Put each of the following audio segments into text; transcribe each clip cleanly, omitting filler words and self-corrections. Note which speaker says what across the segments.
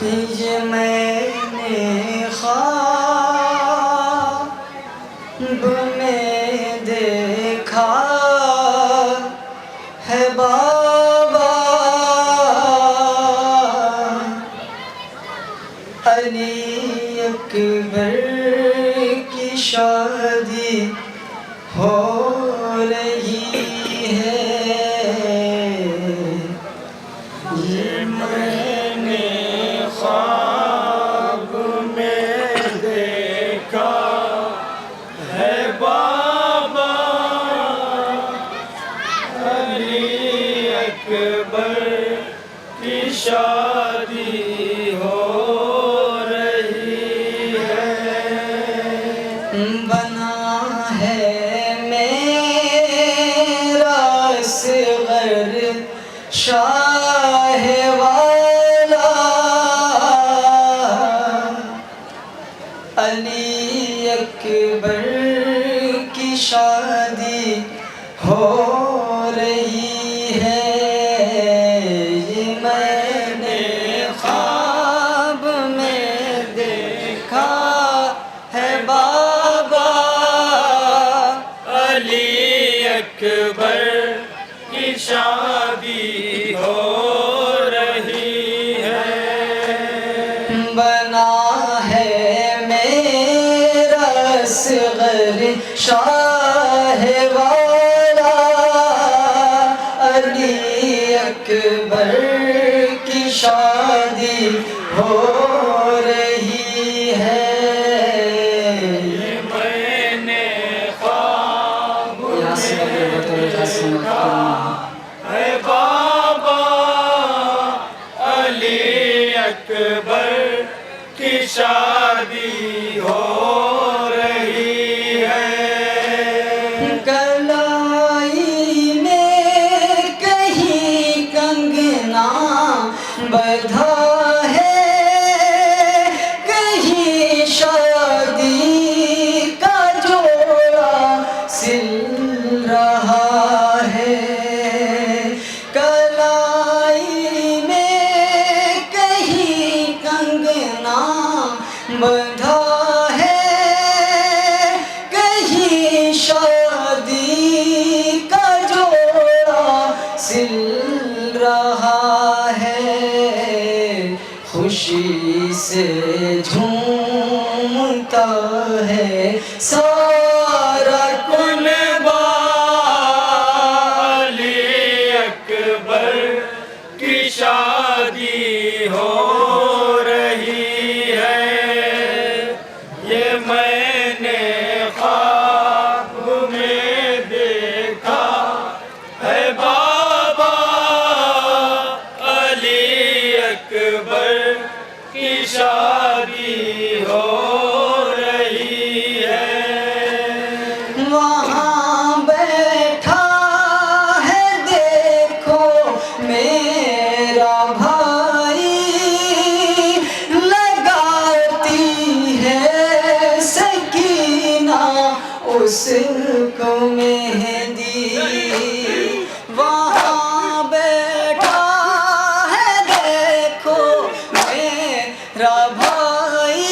Speaker 1: ये मैंने ख्वाब में देखा है बाबा, अली अकबर की शादी हो रही है। ये मैंने ख्वाब में देखा है बाबा, अली अकबर की शादी हो रही है। बना है मेरा असग़र शाह वाला, अली अकबर की शादी हो रही है। ये मैंने ख्वाब में देखा है बाबा,
Speaker 2: अली अकबर की शादी हो रही है।
Speaker 1: बना है मेरा असग़र शाह वाला, अली अकबर की शादी हो रही है।
Speaker 2: ये मैंने ख्वाब
Speaker 1: यहाँ से
Speaker 2: देखा है बाबा, अली अकबर की शादी हो रही है।
Speaker 1: कलाई में कहीं कंगना बंधा है, कहीं शादी का जोड़ा सिल रहा है। कलाई में कहीं कंगना बंधा है, कहीं शादी का जोड़ा सिल रहा है। खुशी से झूमता है सारा
Speaker 2: कुनबा, अली अकबर की शादी हो रही है। ये मैंने ख्वाब में देखा है बाबा, अली अकबर की शादी हो रही है।
Speaker 1: वहाँ बैठा है देखो मेरा भाई, लगाती है सकीना उसको मेहंदी। वहाँ बैठा है देखो मेरा भाई,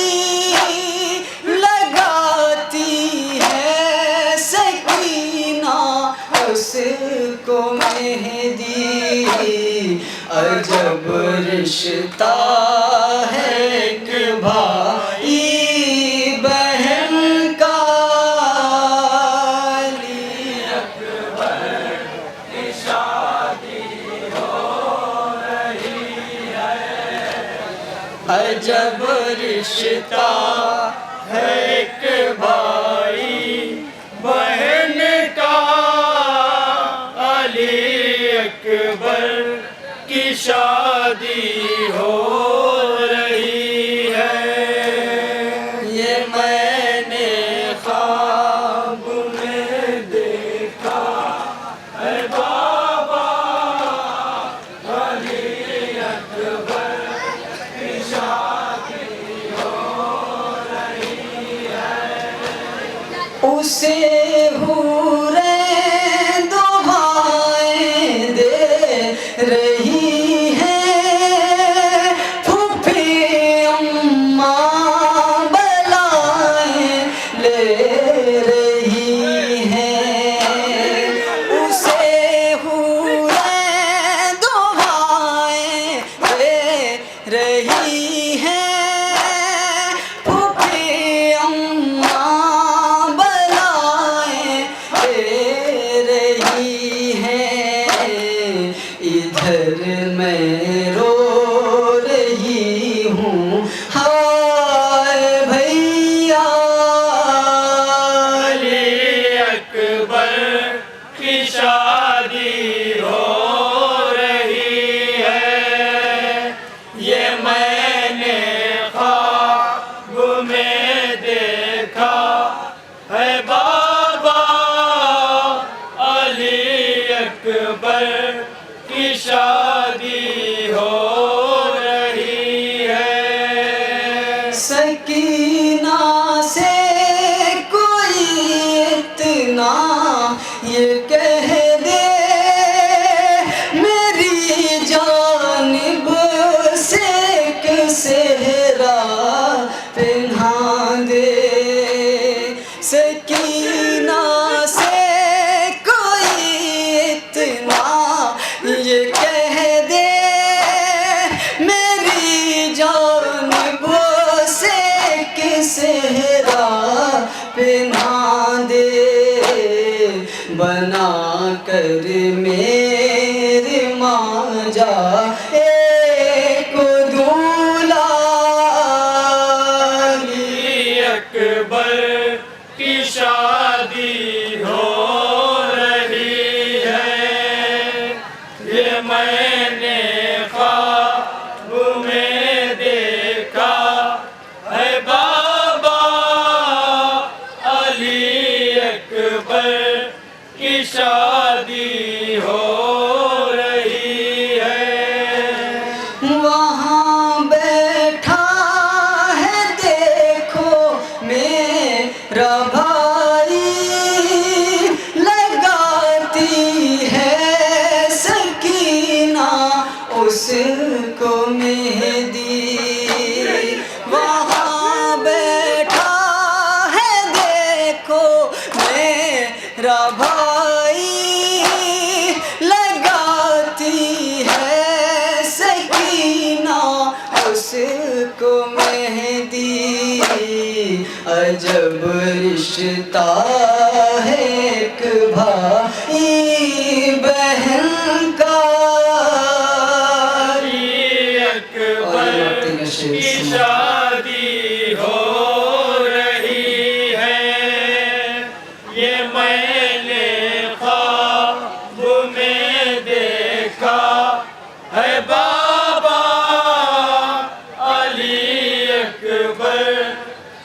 Speaker 1: लगाती है सकीना उसको मेहंदी। अजब रिश्ता है एक भाई बहन का, अली
Speaker 2: अकबर की शादी हो रही है।
Speaker 1: अजब रिश्ता
Speaker 2: है एक भाई बहन का, अली अकबर की शादी हो रही है।
Speaker 1: ये मैंने ख्वाब
Speaker 2: में देखा है बाबा, अली अकबर की शादी हो रही है।
Speaker 1: उसे हूरे दुआएं दे रही है, अम्मा बलाएं ले रही हैं, उसे हूरें दुआएं दे रही हैं। फूफी अम्मा बलाएं दे रही हैं, इधर मैं रो रही हूँ, हाय भैया।
Speaker 2: अली अकबर की शादी हो रही है, ये मैंने ख्वाब में देखा है बाबा। अली अकबर की शादी हो रही है।
Speaker 1: सकीना से कोई इतना ये कह दे, मेरी जानिब से एक सेहरा पहना दे। सकीना से कोई इतना ये कह दे, मेरी जानिब से एक सेहरा पहना दे। बना कर मेरे मांझा एक दूल्हा।
Speaker 2: अली अकबर की शादी हो रही है, ये मैंने ख्वाब में देखा है बाबा। अली अकबर की शादी हो रही है।
Speaker 1: वहाँ बैठा है देखो मेरा भाई, लगाती है सकीना उसको मेहंदी। वहाँ बैठा है देखो मेरा भाई, लगाती है सकीना उसको मेहंदी। अजब रिश्ता है एक भाई बहन का।
Speaker 2: अली अकबर की शादी हो रही है, ये मैंने ख्वाब में देखा है बाबा। अली अकबर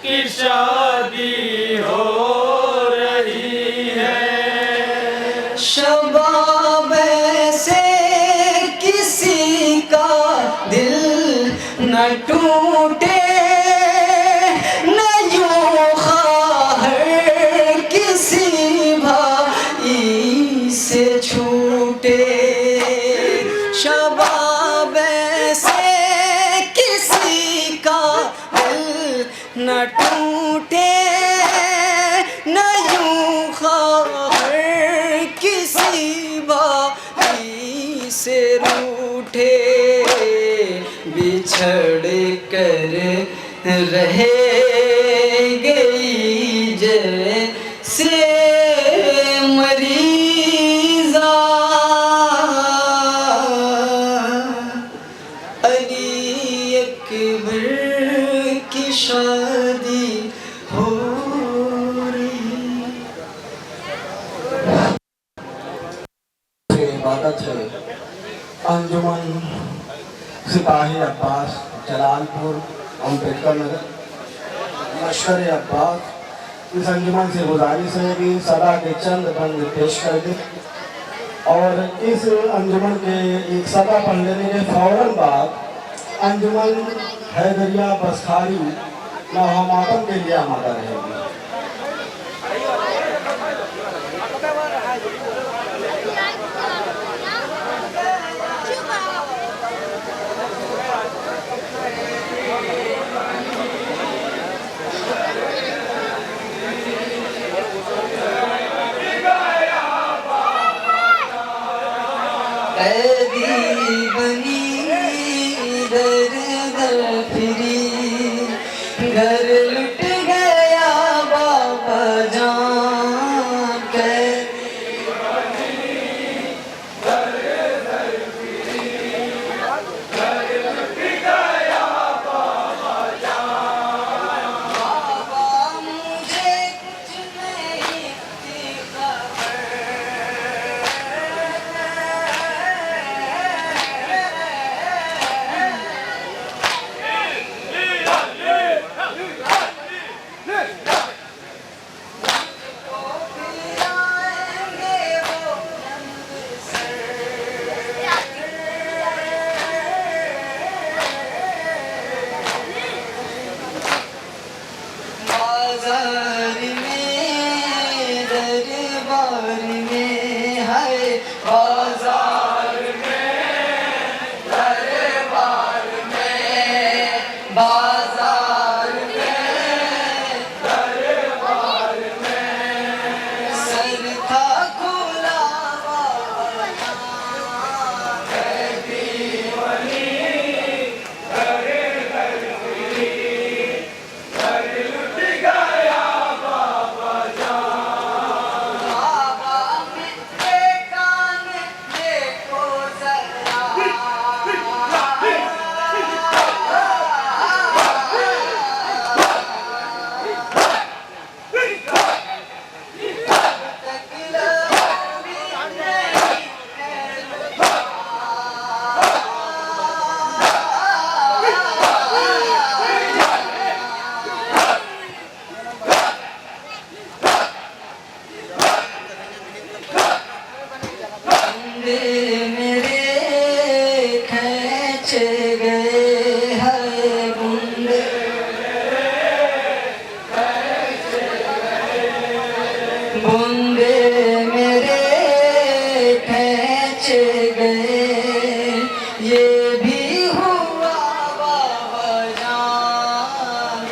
Speaker 2: की शादी हो रही है।
Speaker 1: शबाब से किसी का दिल न टूटे, न यूं ख्वाहिश किसी भाई से छूटे। शबाब से किसी का दिल न टूटे, न यूं ख्वाहिश किसी भाई से रूठे। बिछड़ कर रह गई जैसे मरीज़ा। अली अकबर की शादी हो रही।
Speaker 3: इबादत है अंजुमन सिपाही अब्बास जलालपुर अम्बेडकर नगर लश्कर अब्बास। इस अंजुमन से गुजारिश है कि सदा के चंद बंद पेश कर दे, और इस अंजुमन के एक सदा पढ़ लेने के फौरन बाद अंजुमन हैदरिया बसखारी मातम के लिए आमादा रहेगी।
Speaker 1: बाजार में दरबार में है बाजार दरबार में बाजार में सर था खुला बाबा मेरे कान देखो बंदे मेरे खींच गए है बंदे बंदे मेरे खींच गए ये भी हुआ बाबा जान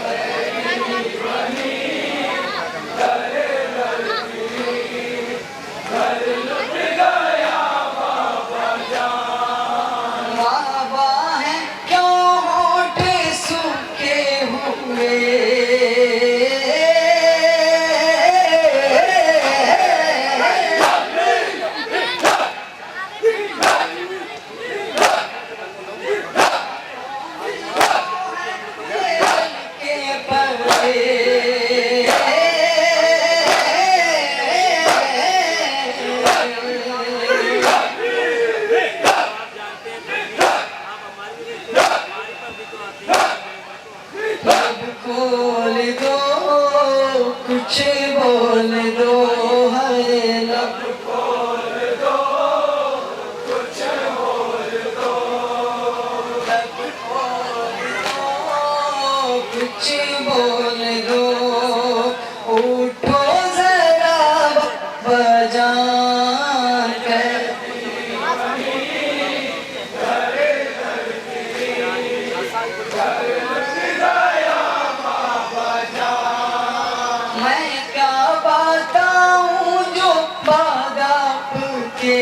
Speaker 1: बाबा है क्यों होठ सूखे हुए के लब खोल दो कुछ बोल दो है लब खोल दो कुछ बोल दो लब खोल दो कुछ बोल दो उठो जरा बजान कर मैं क्या बताऊं जो बादाप के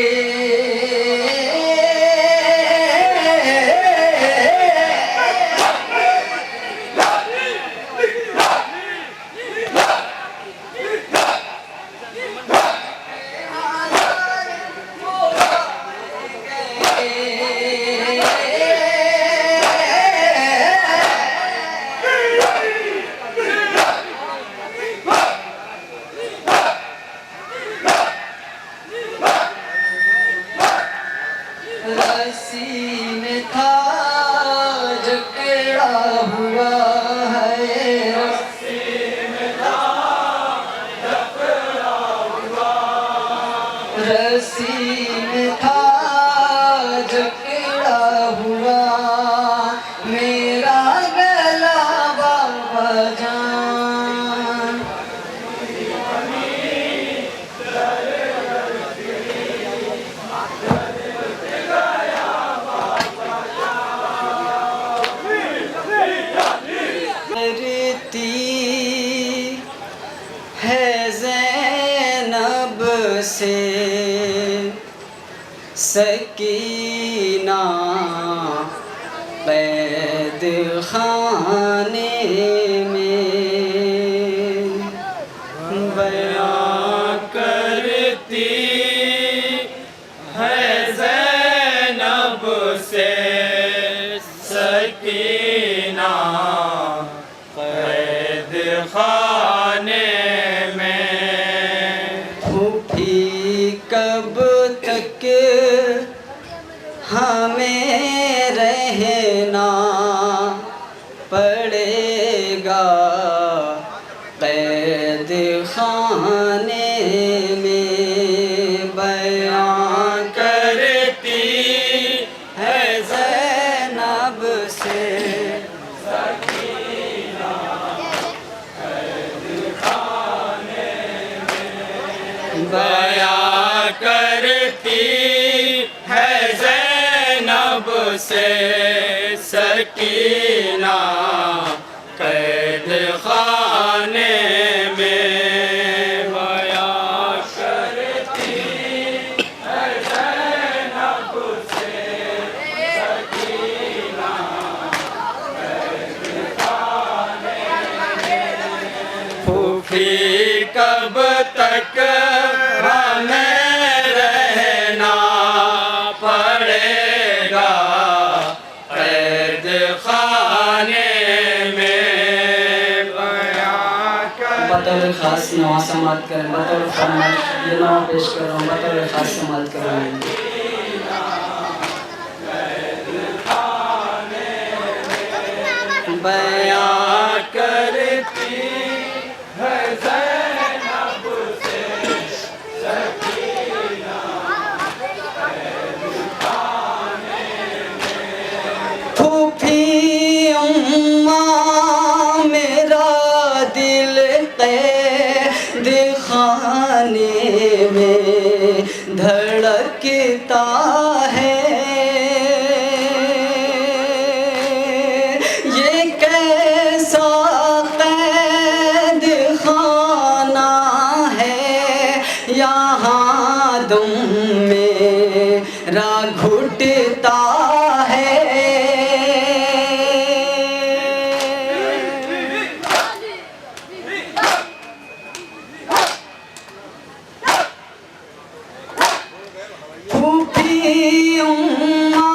Speaker 1: रस्सी में था जकड़ा हुआ है रस्सी में था जकड़ा हुआ मेरा गला बाबा जान करती है ज़ैनब से सकीना कैद खाने में
Speaker 2: बयां करती है ज़ैनब से सकीना कैद खाने में
Speaker 1: फूफी कब तक हमें रहना पड़ेगा कैद खाने में बयां
Speaker 2: करती
Speaker 1: है ज़ैनब से
Speaker 2: से सकीना कैद खाने में बयां करती है ज़ैनब से सकीना कैद खाने में। फूफी कब तक हमें रहना पड़ेगा कैद खाने में बयां कर।
Speaker 1: बतौर खास नवा समात करें, बतौर फरमाइश ये नवा पेश कर रहा हूँ, बतौर खास समात करें।
Speaker 2: बयां करती है ज़ैनब से सकीना कैद खाने में।
Speaker 1: फूफी उम्मा मेरा दिल कैद खाने में धड़कता है। ये कैसा कैद खाना है, यहाँ दुम मेरा घुटता है। फूफी उम्मा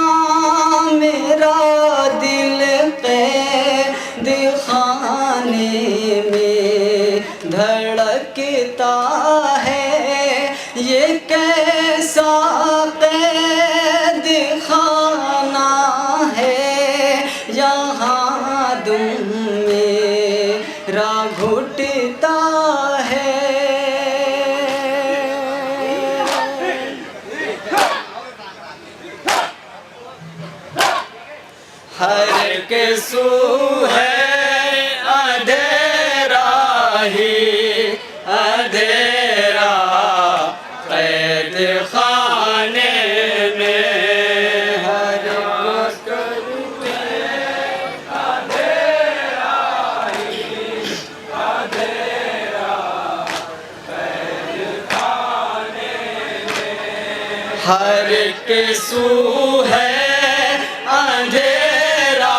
Speaker 1: मेरा दिल कैद खाने में धड़कता है। ये कैसा कैद खाना है, यहाँ दुम मेरा घुटता है।
Speaker 2: हर किसू है अंधेरा ही अंधेरा कैद खाने में। हर करते अंधेरा ही अंधेरा कैद खाने में। हर किसू है अंधेरा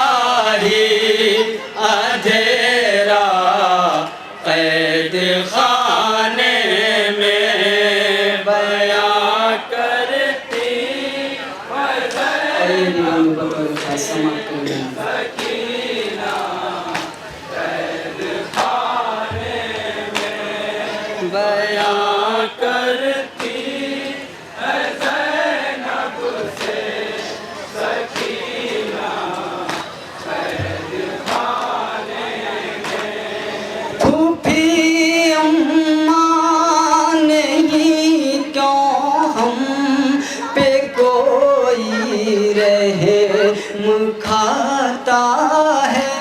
Speaker 2: ही अंधेरा कैद खाने में बयां करती है सकीना कैद खाने में बयां करती है ज़ैनब से सकीना कैद खाने में।
Speaker 1: फूफी अम्मा नहीं क्यों हम पे कोई रहे मुखाता है।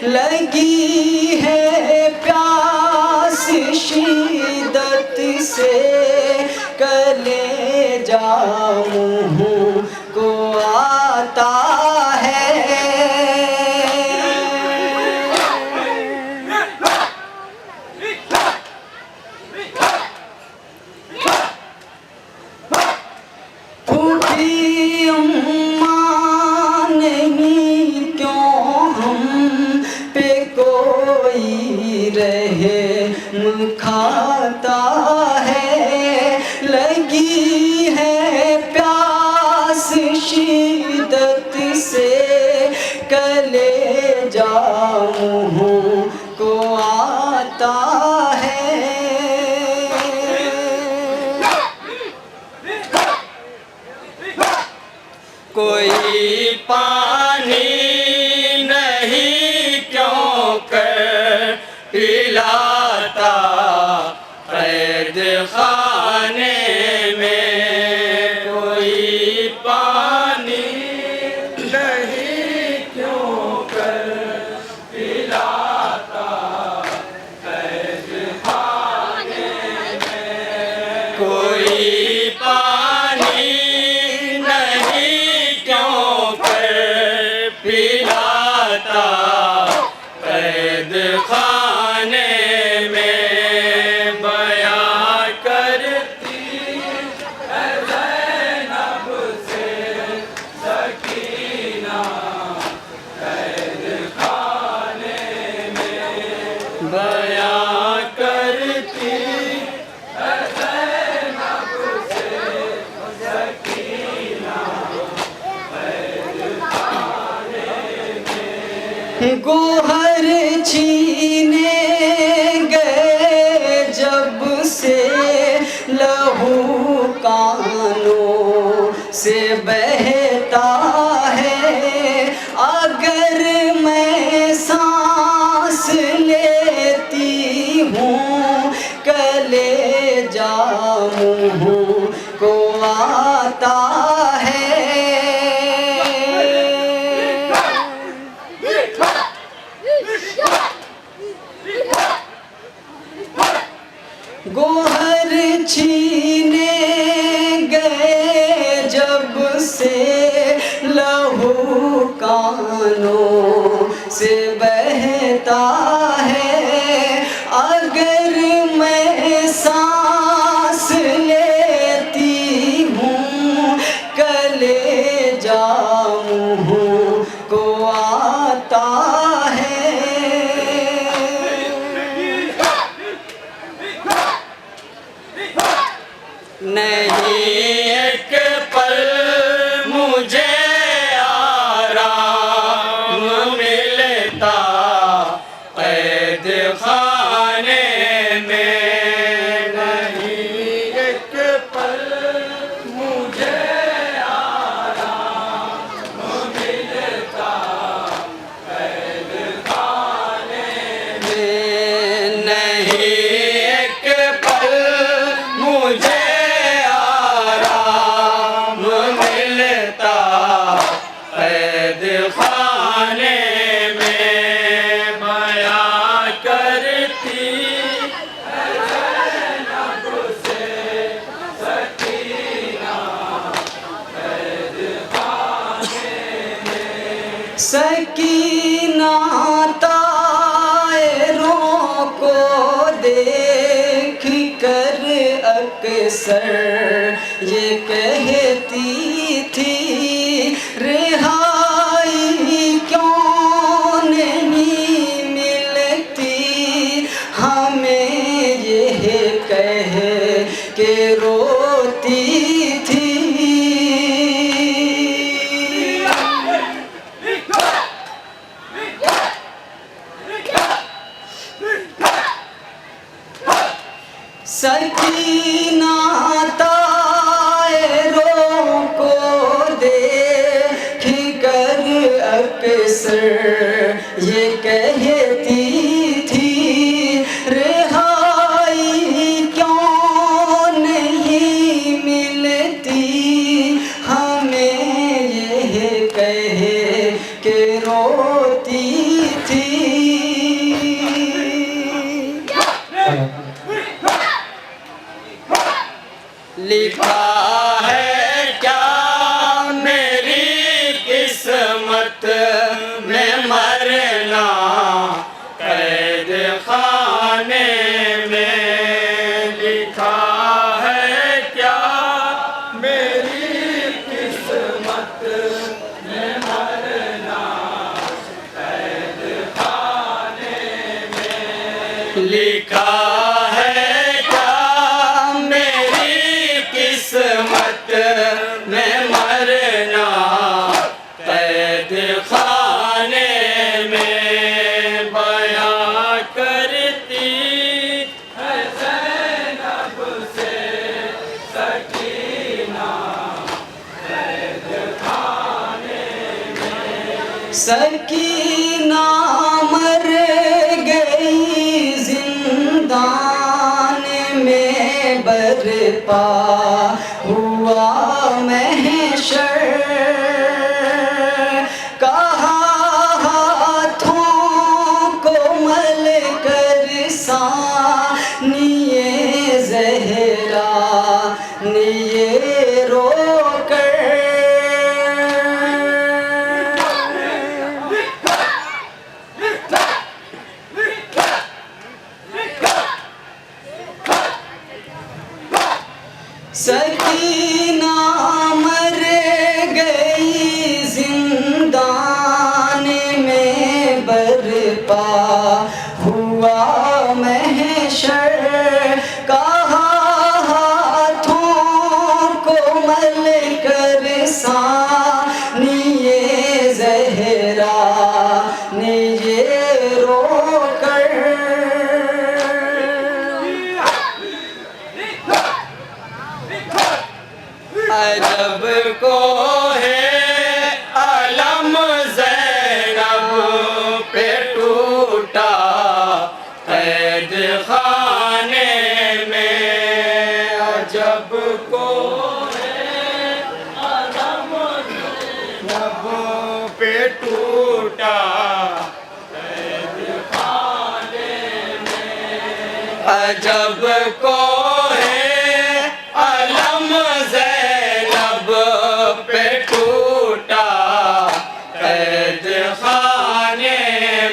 Speaker 1: लगी है प्यास शिद्दत से कलेजा मुँह को आता है। फूफी अम्मा नहीं क्यों हम पे कोई रहे मुखाता है। लगी है प्यास शिद्दत से कलेजा मुँह को आता है।
Speaker 2: कोई पानी नहीं क्यों कर पिलाता कैद खाने में। कोई पानी नहीं क्यों कर पिलाता कैद खाने में। कोई पानी नहीं पिलाता कैद खाने में बयां करती है ज़ैनब से सकीना कैद खाने में बयां करती है ज़ैनब से सकीना
Speaker 1: गोहर छीने गए जब से लहू कानों से बहता है। अगर मैं सांस लेती हूँ कलेजा मुँह को आता है। गोहर छीने गए जब से लहू कानों से बहता है। अगर मैं सांस लेती हूँ कलेजा मुँह को आता है।
Speaker 2: नहीं एक पल मुझे आराम मिलता कैद खाने में। नहीं एक पल मुझे आराम मिलता कैद खाने में। नहीं एक पल मुझे मिलता कैद खाने में बयां करती है ज़ैनब से सकीना कैद खाने में।
Speaker 1: सकीना तायरों को देख कर अक्सर ये कहती थी रिहाई क्यों नहीं मिलती हमें, ये कह के रोती थी। सकीना तायरों को देख कर अक्सर ये कहती थी रिहाई क्यों नहीं मिलती हमें, ये कह के रोती थी।
Speaker 2: लिखा है क्या मेरी किस्मत में मरना कैद खाने में। लिखा है क्या मेरी किस्मत में मरना कैद खाने में। लिखा किस्मत में मरना कैद खाने में बयां करती है ज़ैनब से सकीना कैद खाने में।
Speaker 1: सकीना मर गई जिंदान में बरपा हुआ महशर। कहा हाथों को मल कर सानिए ज़हरा निये रोकर। पा हुआ महशर, कहा हाथों को मल कर सानिए ज़हरा ने ये रोकर।
Speaker 2: अजब को है अलम ज़ैनब पे टूटा कैद खाने में। अजब को है अलम ज़ैनब पे टूटा कैद खाने में। अजब को है अलम ज़ैनब पे टूटा कैद खाने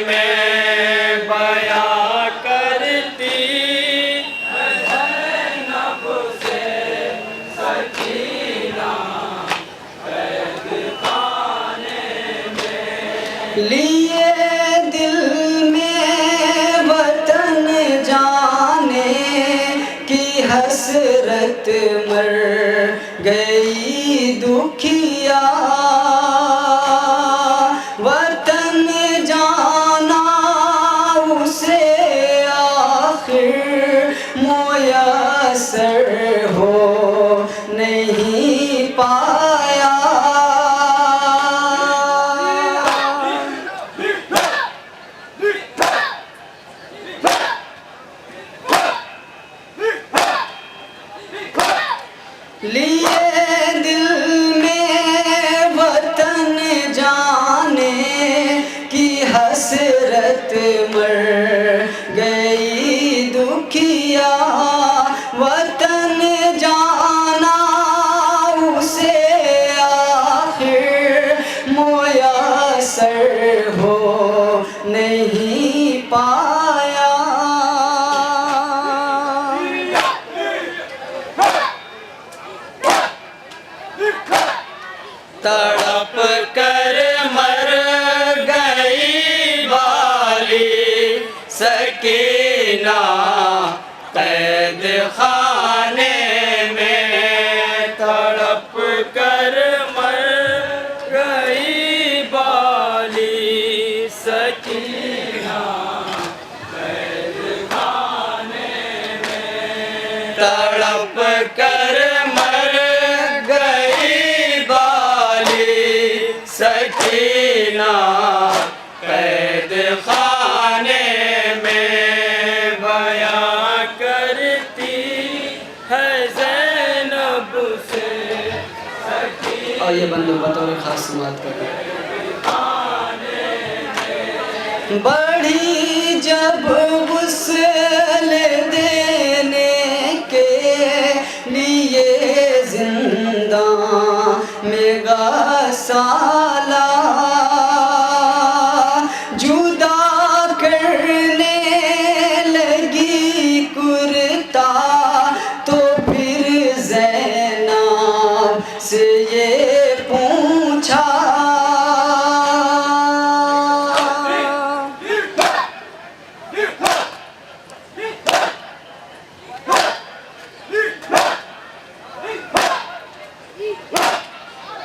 Speaker 2: में। बयां करती ज़ैनब से सकीना कैद खाने में।
Speaker 1: लिए दिल में वतन जाने की हसरत मर गई दुखिया। वतन जाना उसे आखिर मुयस्सर हो नहीं पाया। लिए दिल में वतन जाने की हसरत मर गई दुखिया। वतन जाना उसे आखिर मुयस्सर हो नहीं पाया।
Speaker 2: तड़प कर मर गई वाली सकीना कैद खाने में। तड़प कर मर गई वाली सकीना कैद खाने में। तड़प कर मर गई वाली सकीना कैद खाने में। बयां करती है ज़ैनब से सकीना।
Speaker 1: और ये बंदे बतौर खास समात कर बढ़ी जब वुसल देने के लिए जिंदा में गसाला। जुदा करने लगी कुर्ता तो फिर ज़ैनब से ये पूछा।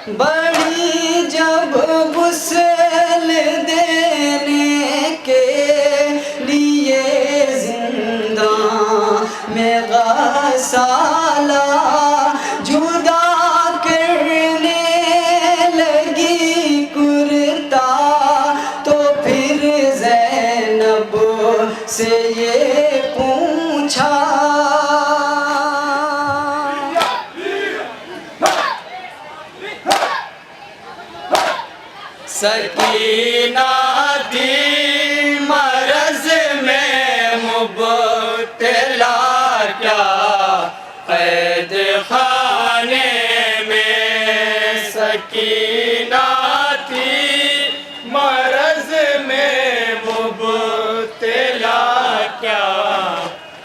Speaker 1: बड़ी जब वुसल देने के लिए जिंदा में गसाला। जुदा करने लगी कुर्ता तो फिर ज़ैनब से ये पूछा।
Speaker 2: सकीना थी मरज़ में मुब्तला क्या कैद खाने में। सकीना थी मरज़ में मुब्तला क्या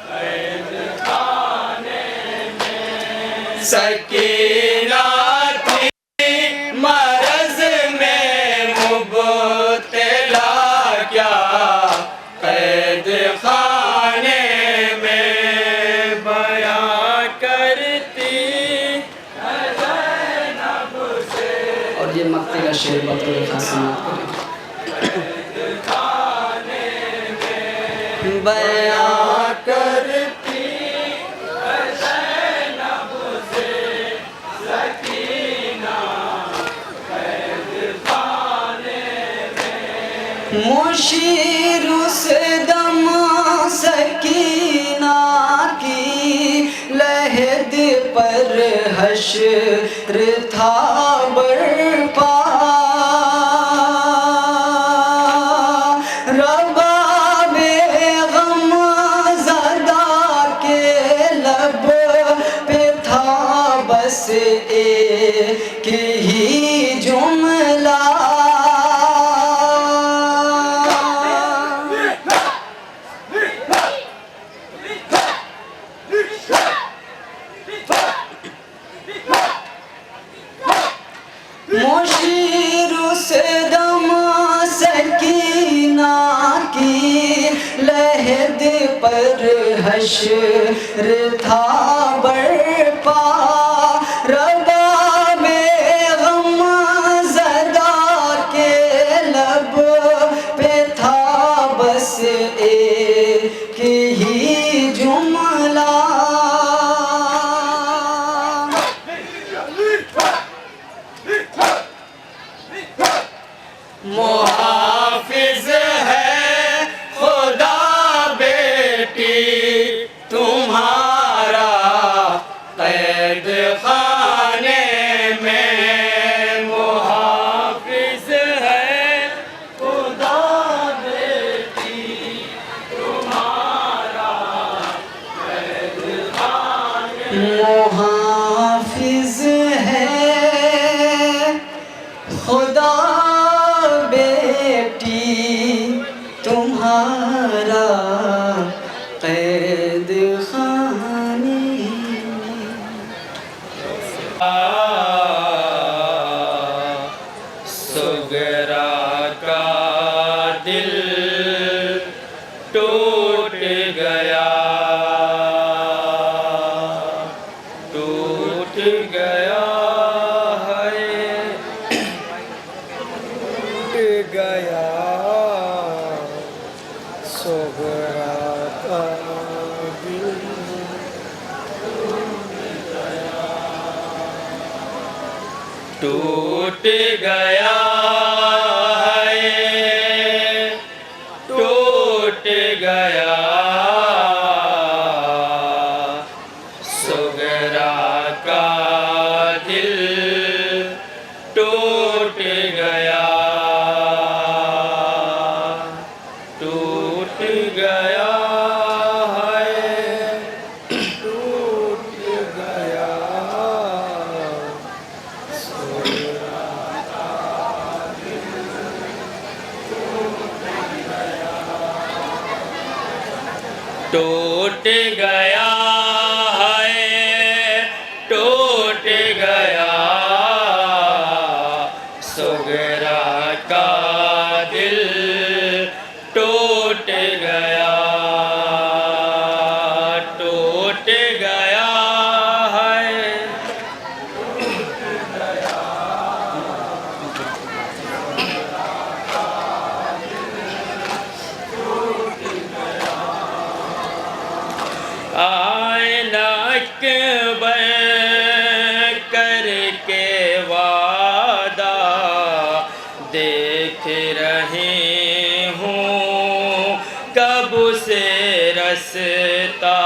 Speaker 2: कैद खाने में। सकीना थी मरज़ में मुब्तला क्या
Speaker 1: शेर बतौर खास समाप्त करें।
Speaker 2: बयां करती मुशीर उस दम सकीना की लहद पर हश्र था बरपा रबाबे गम ज़दा के लब पे था बस एक ही जुमला मुशीर उस दम सकीना की लहद पर हश्र था बरपा रबाबे गम ज़दा के लब पे था बस एक ही जुमला मुहाफिज है खुदा बेटी तुम्हारा कैद खाने में मुहाफिज है खुदा बेटी तुम्हारा कैद खाने मुहाफिज है खुदा बेटी तुम्हारा कैद खाने सुगरा का दिल टूट गया टूट गया गया सुगरा का दिल टूट गया है टूट गया सुगरा का दिल टूट गया टूट गया है टूट गया टूट गया है टूट गया सुगरा का दिल टूट गया टूट गया है आइनक करके वादा देख रहे हूँ कब से रसता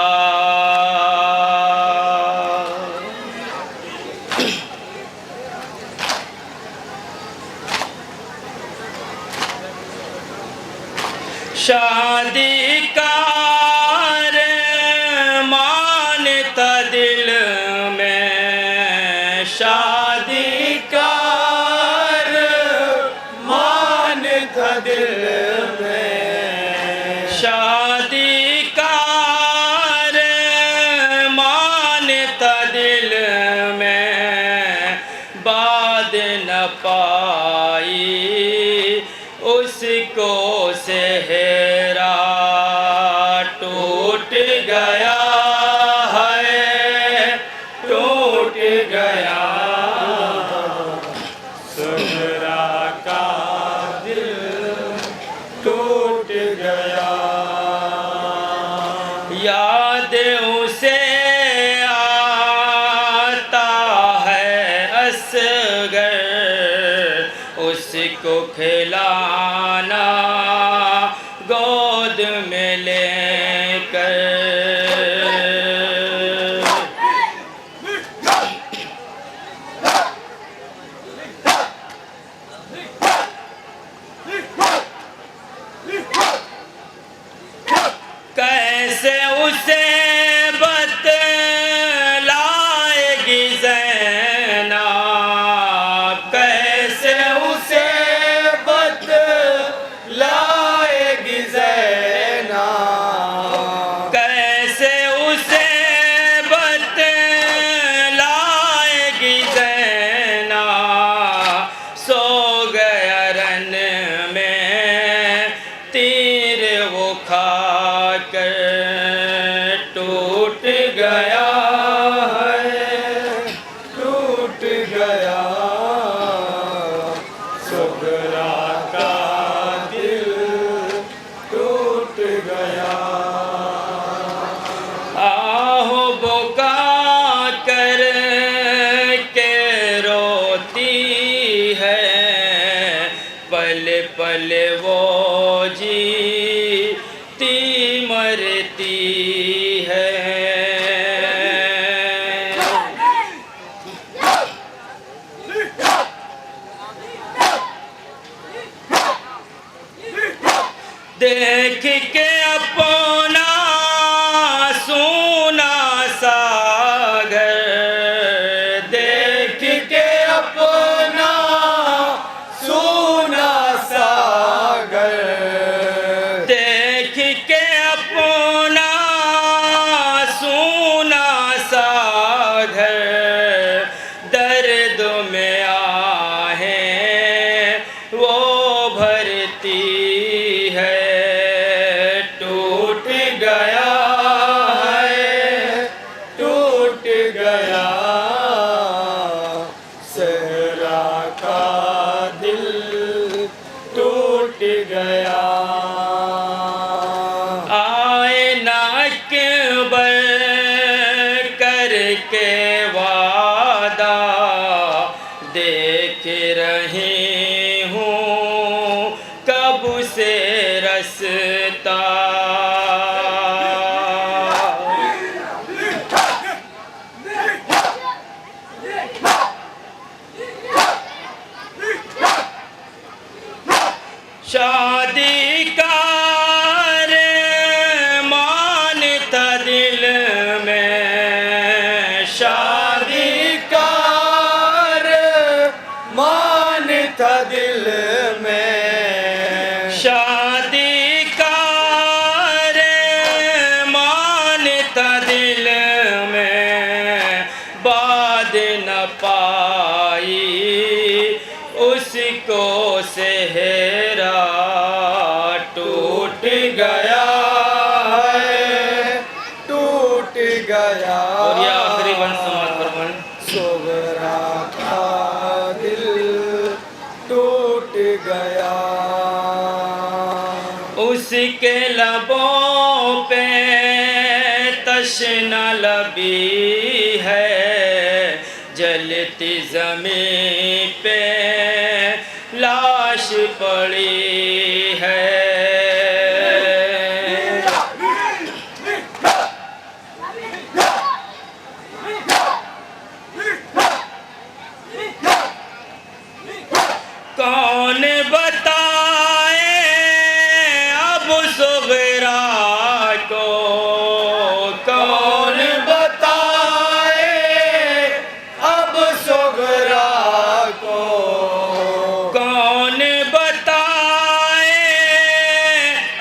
Speaker 2: शादी का मानता दिल में शादी का मानता दिल में शादी का मानता दिल में बाद न पाई उसको सेहरा टूट गया है टूट गया सुगरा टूट गया। याद उसे आता है असगर, उसको खिलाना गोद में लेकर। कैसे उसे बतलाएगी ज़ैनब, कैसे उसे बतलाएगी ज़ैनब, कैसे उसे बतलाएगी ज़ैनब। सो गया रन में तीर वो खाकर, टूट गया है, टूट गया सुगरा का दिल, टूट गया। आहो बुका कर के रोती है, पल पल वो जीती मरती है। देख के अपना सोना सागर, देख के अपना सोना सागर, देख के अपना सोना सागर। दर्द में आहें वो भरती है, टूट गया है, टूट गया सहरा का दिल, टूट गया। आए ना अकबर करके वादा, देख रही हूँ कब से रसता। शादी का अरमान था दिल में, शादी का अरमान था दिल में, शादी का अरमान था दिल में। बाद न पाई उसको सेहरा, टूट गया है, टूट गया। और ये आखिरी वंश समाज फरमान, सोगरा का दिल टूट गया। उसके लबों पे तशना लबी है, जलती ज़मीं पे लाश पड़ी है। कौन बताए अब सुगरा को, कौन बताए अब सुगरा को, कौन बताए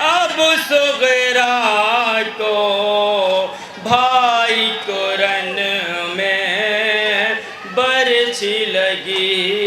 Speaker 2: अब सुगरा को। भाई को रन में बरछी लगी